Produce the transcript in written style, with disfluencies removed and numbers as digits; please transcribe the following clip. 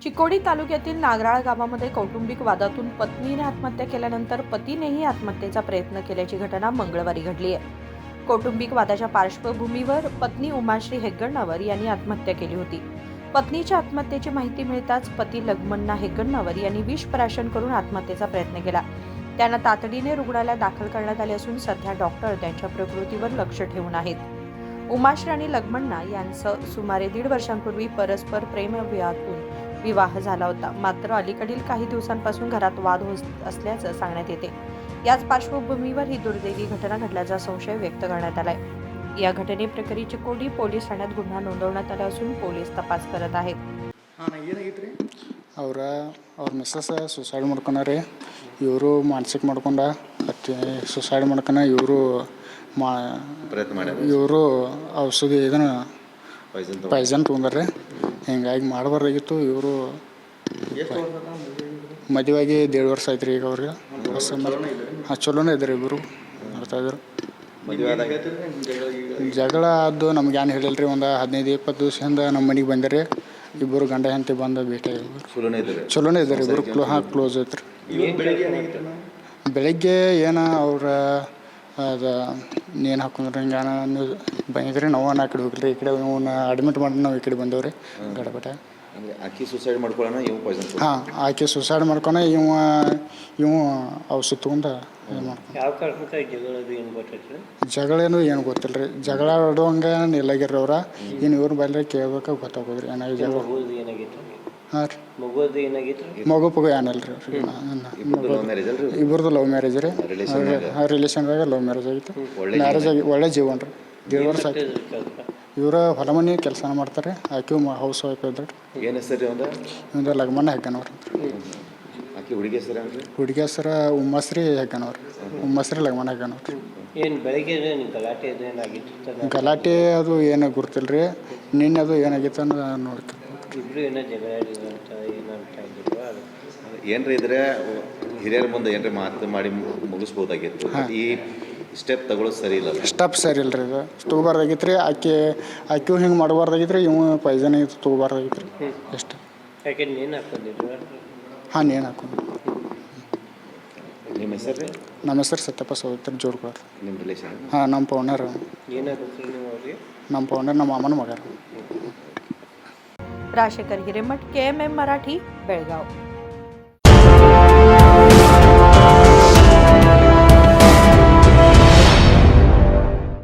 चिकोडी तालुक्यातील नागराळ गावामध्ये कौटुंबिक वादातून पत्नीने आत्महत्या केल्यानंतर पतीनेही आत्महत्येचा प्रयत्न केल्याची घटना मंगळवारी घडली आहे. कौटुंबिक वादाच्या पार्श्वभूमीवर पत्नी उमाश्री हेग्गणवर यांनी आत्महत्या केली होती. पत्नीच्या आत्महत्येची माहिती मिळताच पती लग्मण्णा हेग्गणवर यांनी विष प्राशन करून आत्महत्येचा प्रयत्न केला. त्यांना तातडीने रुग्णालयात दाखल करण्यात आले असून सध्या डॉक्टर त्यांच्या प्रकृतीवर लक्ष ठेवून आहेत. उमाश्री आणि लग्मण्णा यांचं सुमारे 1.5 वर्षांपूर्वी परस्पर प्रेमविवाहातून विवाह झाला होता. मात्र अलीकडील काही दिवसांपासून घरात वाद होत असल्याचं सांगण्यात येते. याच पार्श्वभूमीवर ही दुर्दैवी घटना घडल्याचा संशय व्यक्त करण्यात आलाय. या घटनेप्रकरणी चिकोडी पोलीस ठाण्यात गुन्हा नोंदवण्यात आला असून पोलीस तपास करत आहेत. ಅವ್ರ ಮಿಸ್ಸಸ್ ಸುಸೈಡ್ ಮಾಡ್ಕೊಂಡಾರೆ. ಇವರು ಮಾನಸಿಕ ಮಾಡ್ಕೊಂಡ ಸುಸೈಡ್ ಮಾಡ್ಕೊನ ಇವರು ಔಷಧಿ ಇದನ್ನು ಪಾಯ್ಸನ್ ತೊಗೊಂಡ್ರೆ. ಹಿಂಗಾಗಿ ಮಾಡಬಾರ್ದಾಗಿತ್ತು. ಇವರು ಮದುವೆಯಾಗಿ 1.5 ವರ್ಷ ಆಯ್ತು ರೀ. ಈಗ ಅವ್ರಿಗೆ ಚಲೋನೇ ಇದ್ದಾರೆ. ಇಬ್ಬರು ಮಾಡ್ತಾಯಿದ್ರು. ಜಗಳ ಅದು ನಮ್ಗೆ ಏನು ಹೇಳಿಲ್ಲ ರೀ. ಒಂದು 15-20 ದಿವಸದಿಂದ ನಮ್ಮ ಮನೆಗೆ ಬಂದಿರಿ. ಇಬ್ಬರು ಗಂಡ ಹೆಂಡತಿ ಬಂದು ಭೇಟಿ ಚಲೋನೇ ಇದ್ದಾರೆ. ಇಬ್ಬರು ಕ್ಲೋಸ್ ಐತ್ರಿ. ಬೆಳಗ್ಗೆ ಏನೋ ಅವ್ರ ಅದು ನೇನು ಹಾಕೊಂಡ್ರೆ ಹಿಂಗೆ ನೀವು ಬಂದಿದ್ರಿ. ನಾವು ಆ ಕಡೆ ಹೋಗಿಲ್ರಿ. ಈ ಕಡೆ ಇವನ್ನ ಅಡ್ಮಿಟ್ ಮಾಡಿ ನಾವು ಈ ಕಡೆ ಬಂದೇವ್ರಿ ಗಡಬಟ. ಆಕೆ ಸುಸೈಡ್ ಮಾಡ್ಕೊಳ್ಳೋಣ, ಇವು ಪಾಯ್ಸನ್. ಹಾಂ, ಆಕೆ ಸುಸೈಡ್ ಮಾಡ್ಕೊಳ, ಇವು ಔಷಧ ತೊಗೊಂಡು ಜಗಳೇನು ಏನು ಗೊತ್ತಿಲ್ಲ ರೀ. ಜಗಳ ಆಡೋಂಗೆ ನಿಲ್ಲಾಗಿರ್ರಿ ಅವ್ರ. ಇನ್ನು ಇವ್ರ ಬಲ್ಲ ಕೇಳ್ಬೇಕು ಗೊತ್ತಾಗೋದ್ರಿ ಏನಾಗಿ ಜಗಳ. ಹಾಂ ರೀ, ಮಗು ಪಗು ಏನಿಲ್ಲ ರೀ ಅವ್ರಿಗೆ. ಇಬ್ಬರದು ಲವ್ ಮ್ಯಾರೇಜ್ ರೀ. ರಿಲೇಷನ್ದಾಗ ಲವ್ ಮ್ಯಾರೇಜ್ ಆಗಿತ್ತು. ಮ್ಯಾರೇಜ್ ಆಗಿ ಒಳ್ಳೆ ಜೀವನ ರೀ. 1.5 ವರ್ಷ ಆಯ್ತು. ಇವರು ಹೊಲ ಮನೆ ಕೆಲಸ ಮಾಡ್ತಾರೆ. ಆಕೆ ಹೌಸ್ ವೈಫ್ ಇದ್ದಾರೆ. ಏನು ಹೆಸರು ಇವಂದ ಲಗ್ಮಣ್ಣ ಹೆಗ್ಗನವ್ರು. ಆಕೆ ಹುಡುಗಿ ಹೆಸರು ಏನು ರೀ? ಹುಡುಗಿ ಹೆಸರು ಉಮಾಶ್ರೀ ಹೆಗ್ಗನವ್ರು. ಉಮಾಶ್ರೀ ಲಗ್ಮಣ್ಣ ಹೆಗ್ಗನವ್ರು. ಗಲಾಟೆ ಅದು ಏನು ಗುರ್ತಿಲ್ಲ ರೀ. ನಿನ್ನೆ ಅದು ಏನಾಗಿತ್ತು ಅನ್ನೋದು ನೋಡ್ತೀವಿ. ಏನ್ರಿ ಇದ್ರೆ ಹಿರಿಯರ ಮುಂದೆ ಏನ್ರಿ ಮಾತು ಮಾಡಿ ಮುಗಿಸ್ಬೋದಾಗಿತ್ತು. ಈ ಸ್ಟೆಪ್ ತಗೊಳ್ಳೋದು ಸರಿ ಇಲ್ಲ. ಸ್ಟೆಪ್ ಸರಿ ಇಲ್ಲ ರೀ. ಇದು ತೊಗೋಬಾರ್ದಾಗಿತ್ತು ರೀ. ಆಕೆಯೂ ಹಿಂಗೆ ಮಾಡಬಾರ್ದಾಗಿತ್ತು ರೀ. ಇವು ಪಾಯ್ಸನ್ ಆಗಿತ್ತು, ತೊಗೋಬಾರ್ದಾಗಿತ್ತು ರೀ. ಎಷ್ಟು ಹಾಂ, ನೇನು ಹಾಕೊಂಡು. ನಿಮ್ಮ ಹೆಸರು ರೀ? ನಮ್ಮ ಹೆಸರು ಸತ್ಯಪ್ಪ ಸೌದತ್ತರ ಜೋಡ್ಕೊಳ್ರಿ. ನಿಮ್ಮ ರಿಲೇಷನ್? ಹಾಂ, ನಮ್ಮ ಪೌಂಡರ್. ನಮ್ಮ ಪೌಂಡರ್ ನಮ್ಮ ಮಾಮನ ಮಗ. राशेकर हिरेमठ, KMM मराठी, बेळगाव.